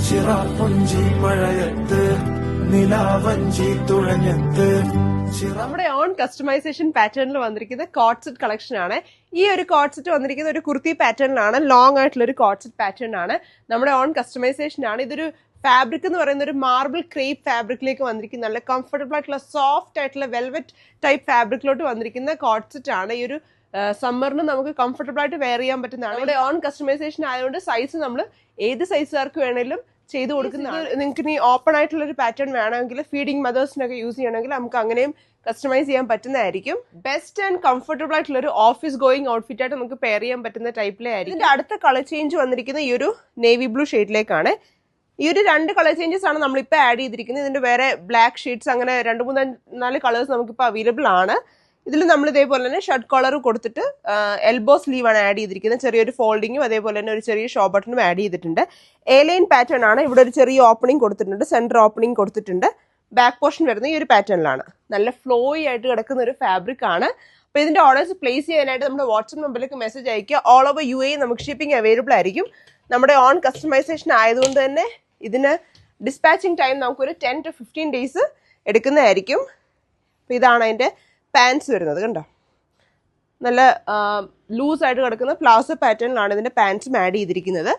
ചിറാപ്പുഞ്ചി മഴയത്ത് നിലാവഞ്ചി തുഴഞ്ഞത്ത്. നമ്മുടെ on customisation പാറ്റേണിൽ വന്നിരിക്കുന്ന കോട്ട് സെറ്റ് കളക്ഷൻ ആണ്. ഈ ഒരു കോട്ട് സെറ്റ് വന്നിരിക്കുന്ന ഒരു കുർത്തി പാറ്റേണിലാണ്, ലോങ് ആയിട്ടുള്ള ഒരു കോട്ട് സെറ്റ് പാറ്റേൺ ആണ്. നമ്മുടെ ഓൺ കസ്റ്റമൈസേഷൻ ആണ്. ഇതൊരു ഫാബ്രിക് എന്ന് പറയുന്ന ഒരു മാർബിൾ ക്രേപ്പ് ഫാബ്രിക്കിലേക്ക് വന്നിരിക്കുന്ന നല്ല കംഫർട്ടബിൾ ആയിട്ടുള്ള സോഫ്റ്റ് ആയിട്ടുള്ള വെൽവെറ്റ് ടൈപ്പ് ഫാബ്രിക്കിലോട്ട് വന്നിരിക്കുന്ന കോട്ട് സെറ്റ് ആണ്. ഈ ഒരു സമ്മറിന് നമുക്ക് കംഫർട്ടബിൾ ആയിട്ട് വെയർ ചെയ്യാൻ പറ്റുന്നതാണ്. നമ്മുടെ ഓൺ കസ്റ്റമൈസേഷൻ ആയതുകൊണ്ട് സൈസ് നമ്മൾ ഏത് സൈസുകാർക്ക് വേണമെങ്കിലും ചെയ്ത് കൊടുക്കുന്നതാണ്. നിങ്ങൾക്ക് ഇനി ഓപ്പൺ ആയിട്ടുള്ള ഒരു പാറ്റേൺ വേണമെങ്കിൽ ഫീഡിങ് മദേഴ്സിനൊക്കെ യൂസ് ചെയ്യണമെങ്കിൽ നമുക്ക് അങ്ങനെയും കസ്റ്റമൈസ് ചെയ്യാൻ പറ്റുന്നതായിരിക്കും. ബെസ്റ്റ് ആൻഡ് കംഫർട്ടബിൾ ആയിട്ടുള്ള ഒരു ഓഫീസ് ഗോയിങ് ഔട്ട്ഫിറ്റ് ആയിട്ട് നമുക്ക് പെയർ ചെയ്യാൻ പറ്റുന്ന ടൈപ്പിലേ ആയിരിക്കും. ഇതിന്റെ അടുത്ത കളർ ചേഞ്ച് വന്നിരിക്കുന്ന ഈ ഒരു നേവി ബ്ലൂ ഷെയ്ഡിലേക്കാണ്. ഈ ഒരു 2 കളർ ചേഞ്ചസ് ആണ് നമ്മളിപ്പോൾ ആഡ് ചെയ്തിരിക്കുന്നത്. ഇതിന്റെ വേറെ ബ്ലാക്ക് ഷെയ്ഡ്സ് അങ്ങനെ 2-3-4 കളേഴ്സ് നമുക്കിപ്പോൾ അവൈലബിൾ ആണ്. ഇതിൽ നമ്മൾ ഇതേപോലെ തന്നെ ഷർട്ട് കോളർ കൊടുത്തിട്ട് എൽബോ സ്ലീവ് ആണ് ആഡ് ചെയ്തിരിക്കുന്നത്. ചെറിയൊരു ഫോൾഡിങ്ങും അതേപോലെ തന്നെ ഒരു ചെറിയ ഷോ ബട്ടണും ആഡ് ചെയ്തിട്ടുണ്ട്. എ ലൈൻ പാറ്റേൺ ആണ്. ഇവിടെ ഒരു ചെറിയ ഓപ്പണിംഗ് കൊടുത്തിട്ടുണ്ട്, സെന്റർ ഓപ്പണിംഗ് കൊടുത്തിട്ടുണ്ട്. ബാക്ക് പോർഷൻ വരുന്നത് ഈ ഒരു പാറ്റേണിലാണ്. നല്ല ഫ്ലോയി ആയിട്ട് കിടക്കുന്ന ഒരു ഫാബ്രിക് ആണ്. അപ്പോൾ ഇതിന്റെ ഓർഡേഴ്സ് പ്ലേസ് ചെയ്യാനായിട്ട് നമ്മുടെ വാട്സ്ആപ്പ് നമ്പറിലേക്ക് മെസ്സേജ് അയക്കുക. ഓൾ ഓവർ UAE നമുക്ക് ഷിപ്പിംഗ് അവൈലബിൾ ആയിരിക്കും. നമ്മുടെ ഓൺ കസ്റ്റമൈസേഷൻ ആയതുകൊണ്ട് തന്നെ ഇതിന് ഡിസ്പാച്ചിങ് ടൈം നമുക്കൊരു 10 to 15 ഡേയ്സ് എടുക്കുന്നതായിരിക്കും. അപ്പോൾ ഇതാണ് അതിൻ്റെ പാൻസ് വരുന്നത്. കണ്ടോ, നല്ല ലൂസായിട്ട് കിടക്കുന്ന പ്ലാസോ പാറ്റേണിലാണ് ഇതിൻ്റെ പാൻസും ആഡ് ചെയ്തിരിക്കുന്നത്.